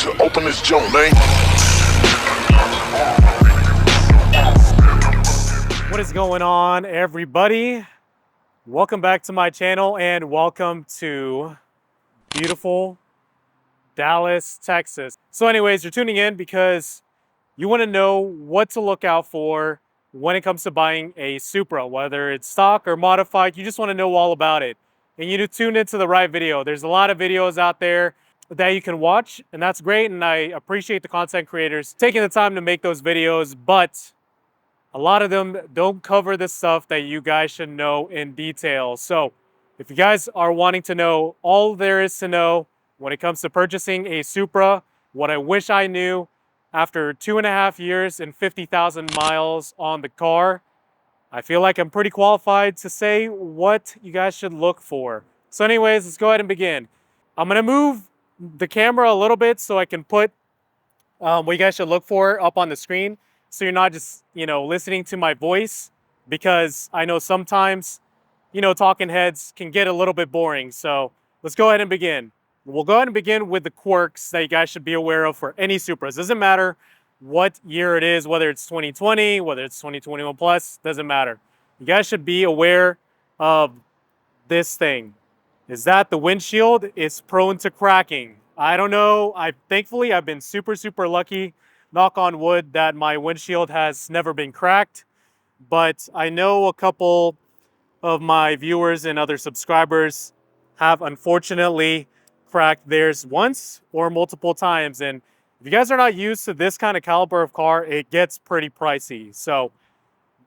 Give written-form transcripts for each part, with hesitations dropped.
to open this joint, man. What is going on, everybody? Welcome back to my channel and welcome to beautiful Dallas, Texas. So anyways, you're tuning in because you want to know what to look out for when it comes to buying a Supra, whether it's stock or modified. You just want to know all about it. And you tune into the right video. There's a lot of videos out there that you can watch, and that's great. And I appreciate the content creators taking the time to make those videos, but a lot of them don't cover the stuff that you guys should know in detail. So if you guys are wanting to know all there is to know when it comes to purchasing a Supra, what I wish I knew after 2.5 years and 50,000 miles on the car, I feel like I'm pretty qualified to say what you guys should look for. So anyways, let's go ahead and begin. I'm gonna move the camera a little bit so I can put what you guys should look for up on the screen, so you're not just, listening to my voice, because I know sometimes, talking heads can get a little bit boring. So let's go ahead and begin. We'll go ahead and begin with the quirks that you guys should be aware of for any Supras. Doesn't matter what year it is, whether it's 2020, whether it's 2021 plus, doesn't matter. You guys should be aware of this thing, is that the windshield is prone to cracking. I don't know. Thankfully, I've been super lucky, knock on wood, that my windshield has never been cracked. But I know a couple of my viewers and other subscribers have unfortunately cracked theirs once or multiple times. And if you guys are not used to this kind of caliber of car, it gets pretty pricey. So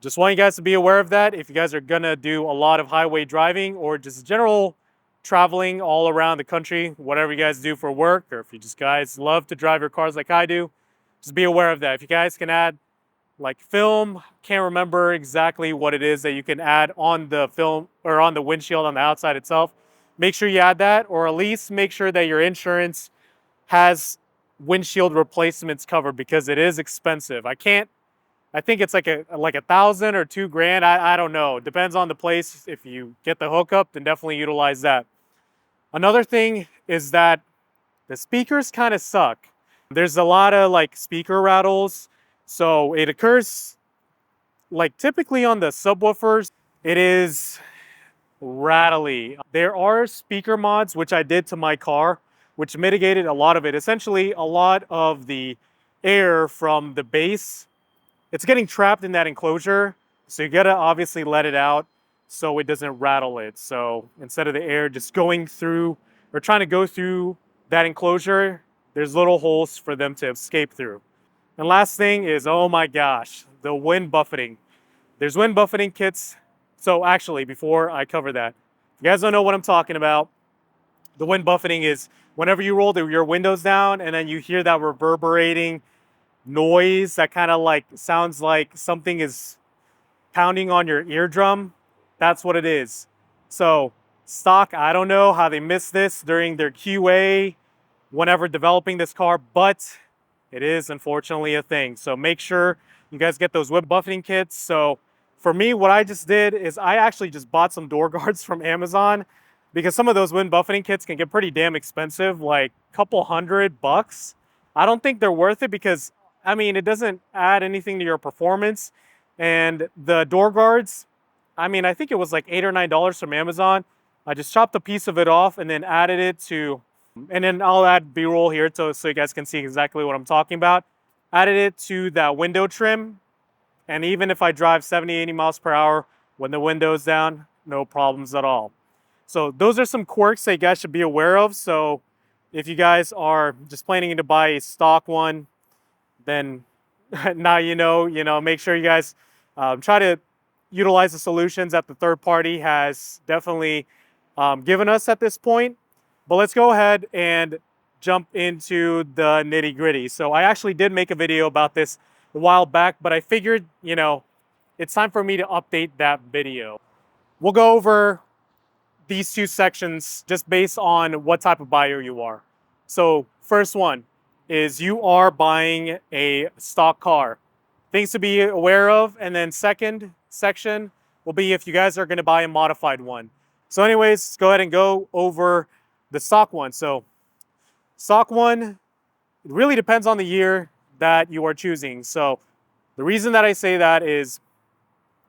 just want you guys to be aware of that. If you guys are gonna do a lot of highway driving or just general traveling all around the country, whatever you guys do for work, or if you just guys love to drive your cars like I do, just be aware of that. If you guys can add like film, can't remember exactly what it is that you can add on the film or on the windshield on the outside itself, make sure you add that, or at least make sure that your insurance has windshield replacements covered, because it is expensive. I think it's like a $1,000 or $2,000. I don't know. It depends on the place. If you get the hookup, then definitely utilize that. Another thing is that the speakers kind of suck. There's a lot of like speaker rattles. So it occurs like typically on the subwoofers. It is rattly. There are speaker mods, which I did to my car, which mitigated a lot of it. Essentially, a lot of the air from the bass, it's getting trapped in that enclosure. So you gotta obviously let it out so it doesn't rattle it. So instead of the air just going through or trying to go through that enclosure, there's little holes for them to escape through. And last thing is, oh my gosh, the wind buffeting. There's wind buffeting kits. So actually, before I cover that, if you guys don't know what I'm talking about, the wind buffeting is whenever you roll your windows down and then you hear that reverberating noise that kind of like sounds like something is pounding on your eardrum. That's what it is. So stock, I don't know how they missed this during their QA whenever developing this car, but it is unfortunately a thing. So make sure you guys get those wind buffeting kits. So for me, what I just did is I actually just bought some door guards from Amazon, because some of those wind buffeting kits can get pretty damn expensive, like a couple $100. I don't think they're worth it, because I mean, it doesn't add anything to your performance. And the door guards, I mean, I think it was like $8 or $9 from Amazon. I just chopped a piece of it off and then added it to, and then I'll add B-roll here so you guys can see exactly what I'm talking about. Added it to that window trim. And even if I drive 70, 80 miles per hour when the window's down, no problems at all. So those are some quirks that you guys should be aware of. So if you guys are just planning to buy a stock one, then now make sure you guys try to utilize the solutions that the third party has definitely given us at this point. But let's go ahead and jump into the nitty gritty. So I actually did make a video about this a while back, but I figured, it's time for me to update that video. We'll go over these two sections just based on what type of buyer you are. So first one is you are buying a stock car. Things to be aware of. And then second section will be if you guys are going to buy a modified one. So anyways, let's go ahead and go over the stock one. So stock one, it really depends on the year that you are choosing. So the reason that I say that is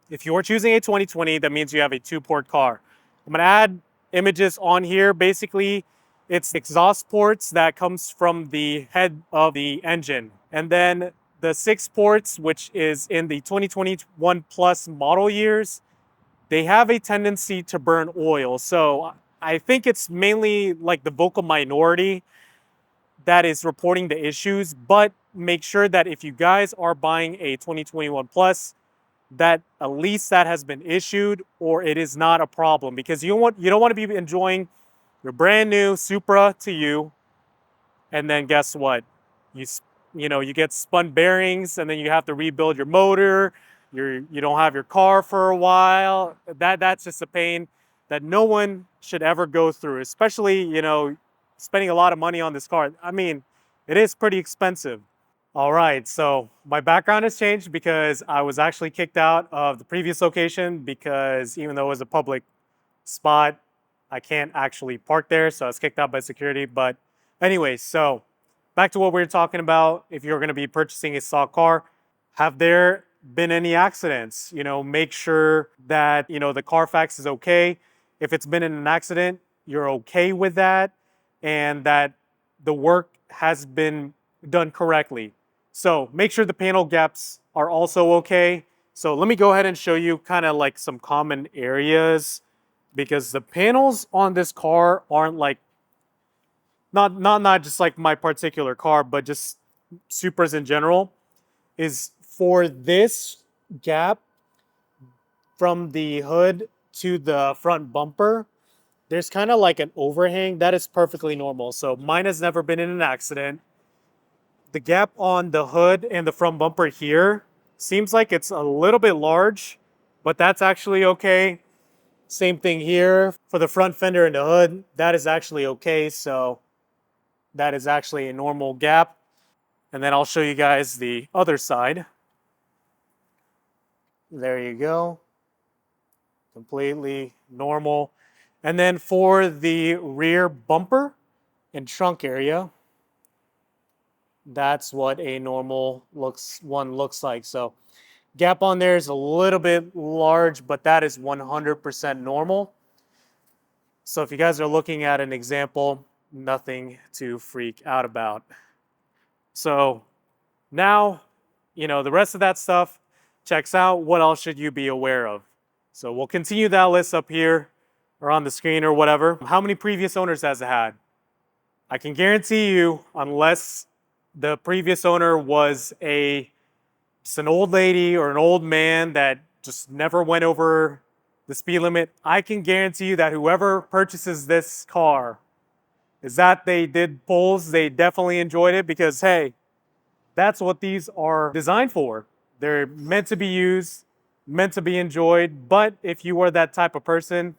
if you're choosing a 2020, that means you have a two-port car. I'm gonna add images on here. Basically, it's exhaust ports that comes from the head of the engine. And then the 6 ports, which is in the 2021 plus model years, they have a tendency to burn oil. So I think it's mainly like the vocal minority that is reporting the issues, but make sure that if you guys are buying a 2021 plus, that at least that has been issued or it is not a problem, because you don't want to be enjoying your brand new Supra to you, and then guess what? You you get spun bearings, and then you have to rebuild your motor. You don't have your car for a while. That's just a pain that no one should ever go through, especially spending a lot of money on this car. I mean, it is pretty expensive. All right, so my background has changed because I was actually kicked out of the previous location because even though it was a public spot, I can't actually park there, so I was kicked out by security. But anyway, so back to what we were talking about. If you're going to be purchasing a stock car, have there been any accidents? Make sure that the Carfax is okay. If it's been in an accident, you're okay with that, and that the work has been done correctly. So make sure the panel gaps are also okay. So let me go ahead and show you kind of like some common areas, because the panels on this car aren't like not just like my particular car, but just Supras in general. Is for this gap from the hood to the front bumper, there's kind of like an overhang that is perfectly normal. So mine has never been in an accident. The gap on the hood and the front bumper here seems like it's a little bit large, but that's actually okay. Same thing here for the front fender and the hood. That is actually okay. So that is actually a normal gap. And then I'll show you guys the other side. There you go. Completely normal. And then for the rear bumper and trunk area, that's what a normal one looks like. So gap on there is a little bit large, but that is 100% normal. So if you guys are looking at an example, nothing to freak out about. So now, the rest of that stuff checks out. What else should you be aware of? So we'll continue that list up here or on the screen or whatever. How many previous owners has it had? I can guarantee you, unless the previous owner was just an old lady or an old man that just never went over the speed limit, I can guarantee you that whoever purchases this car is that they did pulls, they definitely enjoyed it, because hey, that's what these are designed for. They're meant to be used, meant to be enjoyed. But if you are that type of person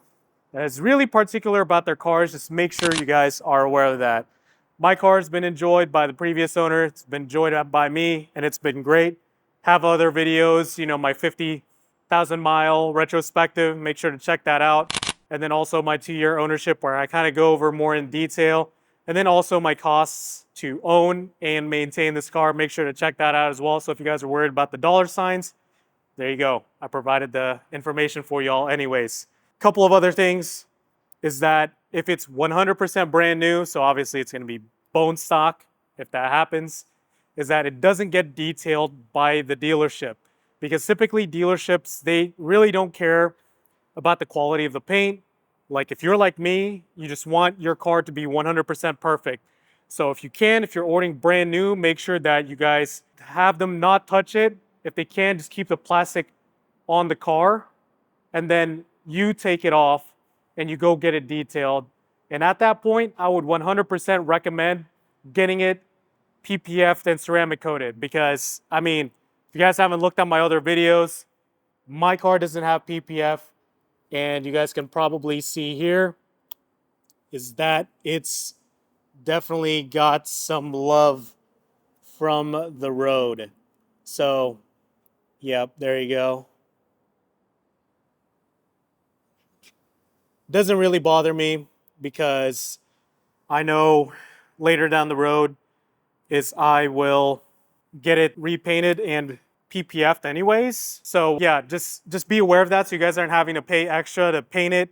that is really particular about their cars, just make sure you guys are aware of that. My car has been enjoyed by the previous owner. It's been enjoyed by me, and it's been great. Have other videos, my 50,000 mile retrospective. Make sure to check that out. And then also my 2-year ownership, where I kind of go over more in detail. And then also my costs to own and maintain this car. Make sure to check that out as well. So if you guys are worried about the dollar signs, there you go. I provided the information for y'all anyways. Couple of other things is that if it's 100% brand new, so obviously it's going to be bone stock if that happens, is that it doesn't get detailed by the dealership. Because typically dealerships, they really don't care about the quality of the paint. Like if you're like me, you just want your car to be 100% perfect. So if you're ordering brand new, make sure that you guys have them not touch it. If they can, just keep the plastic on the car, and then you take it off and you go get it detailed. And at that point, I would 100% recommend getting it PPF'd and ceramic coated, because I mean, if you guys haven't looked at my other videos, my car doesn't have PPF, and you guys can probably see here is that it's definitely got some love from the road. So, yep, there you go. Doesn't really bother me because I know later down the road, is I will get it repainted and PPF'd anyways. So yeah, just be aware of that so you guys aren't having to pay extra to paint it,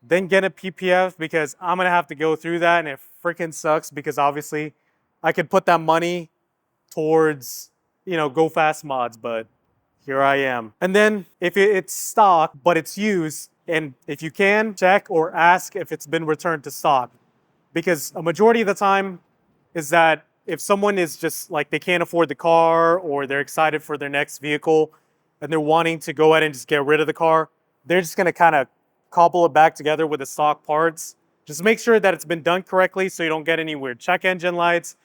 then get a PPF, because I'm gonna have to go through that and it freaking sucks because obviously I could put that money towards, go fast mods, but here I am. And then if it's stock, but it's used, and if you can, check or ask if it's been returned to stock. Because a majority of the time is that if someone is just like they can't afford the car or they're excited for their next vehicle and they're wanting to go ahead and just get rid of the car, they're just gonna kind of cobble it back together with the stock parts. Just make sure that it's been done correctly so you don't get any weird check engine lights.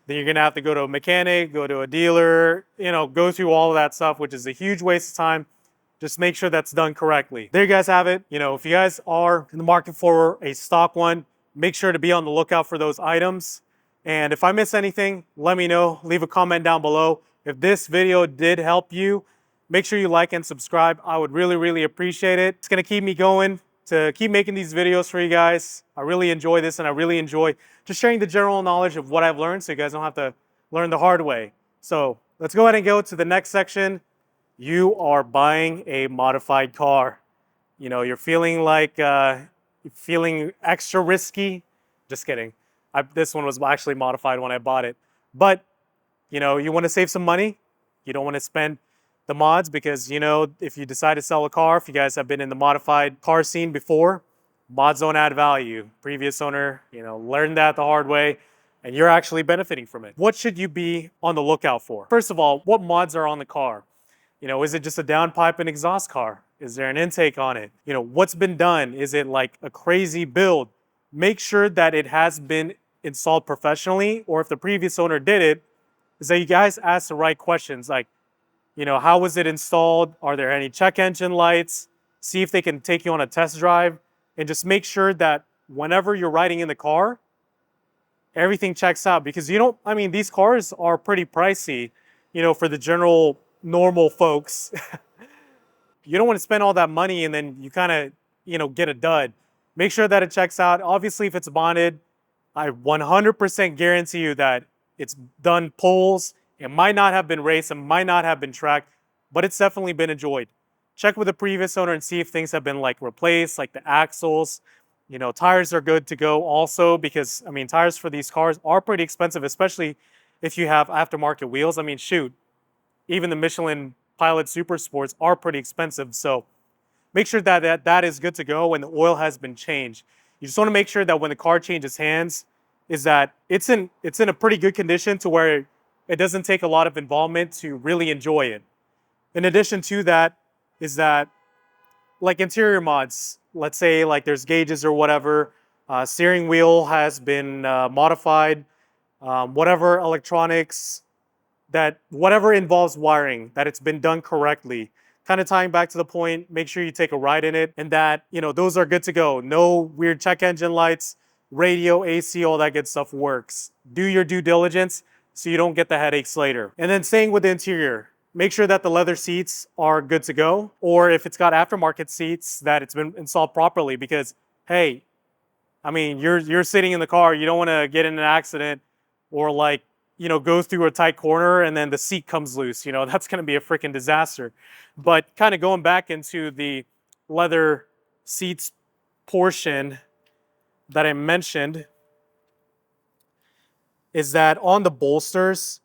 Then you're gonna have to go to a mechanic, go to a dealer, go through all of that stuff, which is a huge waste of time. Just make sure that's done correctly. There you guys have it. If you guys are in the market for a stock one, make sure to be on the lookout for those items. And if I miss anything, let me know. Leave a comment down below. If this video did help you, make sure you like and subscribe. I would really, really appreciate it. It's gonna keep me going to keep making these videos for you guys. I really enjoy this, and I really enjoy just sharing the general knowledge of what I've learned so you guys don't have to learn the hard way. So let's go ahead and go to the next section. You are buying a modified car. You're feeling like you're feeling extra risky. Just kidding. This one was actually modified when I bought it. But you want to save some money. You don't want to spend the mods because if you decide to sell a car, if you guys have been in the modified car scene before, mods don't add value. Previous owner, learned that the hard way, and you're actually benefiting from it. What should you be on the lookout for? First of all, what mods are on the car? Is it just a downpipe and exhaust car? Is there an intake on it? What's been done? Is it like a crazy build? Make sure that it has been installed professionally, or if the previous owner did it, is that you guys ask the right questions. Like, how was it installed? Are there any check engine lights? See if they can take you on a test drive, and just make sure that whenever you're riding in the car, everything checks out, because these cars are pretty pricey, for the general normal folks. You don't want to spend all that money and then you kind of, get a dud. Make sure that it checks out. Obviously, if it's bonded, I 100% guarantee you that it's done pulls. It might not have been raced, it might not have been tracked, but it's definitely been enjoyed. Check with the previous owner and see if things have been like replaced, like the axles. Tires are good to go also, because tires for these cars are pretty expensive, especially if you have aftermarket wheels. Shoot, even the Michelin Pilot Super Sports are pretty expensive. So make sure that is good to go when the oil has been changed. You just want to make sure that when the car changes hands, is that it's in a pretty good condition to where it doesn't take a lot of involvement to really enjoy it. In addition to that, is that like interior mods, let's say like there's gauges or whatever, steering wheel has been modified, whatever electronics, that whatever involves wiring, that it's been done correctly. Kind of tying back to the point, make sure you take a ride in it, and that those are good to go. No weird check engine lights, radio, AC, all that good stuff works. Do your due diligence so you don't get the headaches later. And then staying with the interior, make sure that the leather seats are good to go, or if it's got aftermarket seats, that it's been installed properly, because hey, you're sitting in the car, you don't want to get in an accident or like go through a tight corner and then the seat comes loose. That's going to be a freaking disaster. But kind of going back into the leather seats portion that I mentioned, is that on the bolsters,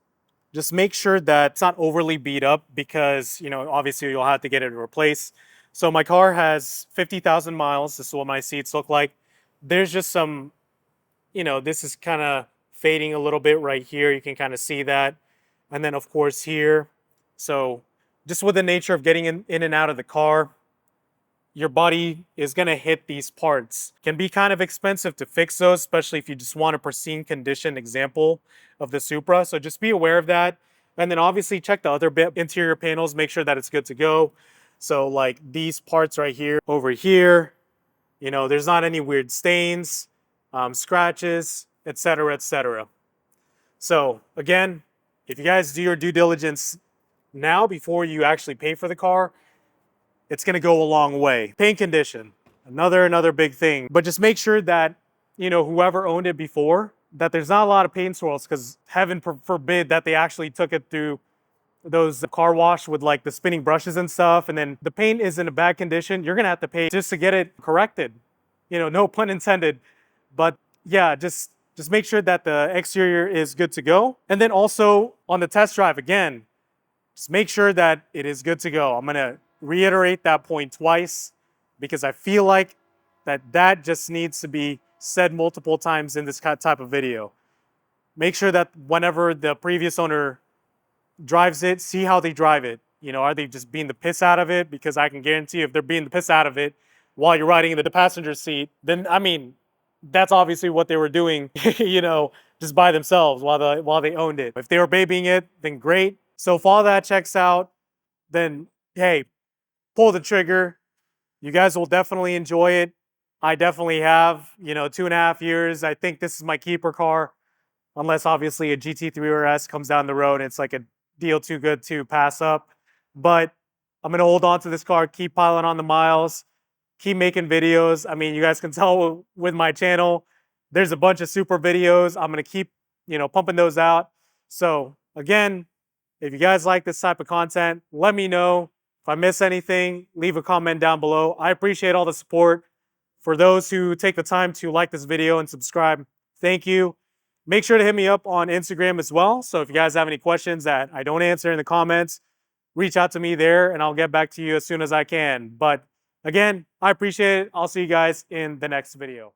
just make sure that it's not overly beat up, because obviously you'll have to get it replaced. So my car has 50,000 miles. This is what my seats look like. There's just some, this is kind of fading a little bit right here. You can kind of see that. And then of course here. So just with the nature of getting in and out of the car, your body is going to hit these parts. Can be kind of expensive to fix those, especially if you just want a pristine condition example of the Supra. So just be aware of that. And then obviously check the other interior panels, make sure that it's good to go. So like these parts right here, over here, there's not any weird stains, scratches, etc., etc. So again, if you guys do your due diligence now before you actually pay for the car, it's going to go a long way. Paint condition, another big thing. But just make sure that whoever owned it before, that there's not a lot of paint swirls, because heaven forbid that they actually took it through those car wash with like the spinning brushes and stuff, and then the paint is in a bad condition, you're gonna have to pay just to get it corrected. You know, no pun intended. But yeah, just make sure that the exterior is good to go. And then also on the test drive, again, just make sure that it is good to go. I'm gonna reiterate that point twice, because I feel like that just needs to be said multiple times in this type of video. Make sure that whenever the previous owner drives it, see how they drive it. You know, are they just being the piss out of it? Because I can guarantee if they're being the piss out of it while you're riding in the passenger seat, then I mean, that's obviously what they were doing, you know, just by themselves while they owned it. If they were babying it, then great. So if all that checks out, then hey, pull the trigger. You guys will definitely enjoy it. I definitely have, you know, 2.5 years. I think this is my keeper car, unless obviously a GT3 or S comes down the road and it's like a deal too good to pass up. But I'm gonna hold on to this car, keep piling on the miles, keep making videos. I mean, you guys can tell with my channel, there's a bunch of Supra videos. I'm gonna keep, you know, pumping those out. So again, if you guys like this type of content, let me know. If I miss anything, leave a comment down below. I appreciate all the support. For those who take the time to like this video and subscribe, thank you. Make sure to hit me up on Instagram as well. So if you guys have any questions that I don't answer in the comments, reach out to me there and I'll get back to you as soon as I can. But again, I appreciate it. I'll see you guys in the next video.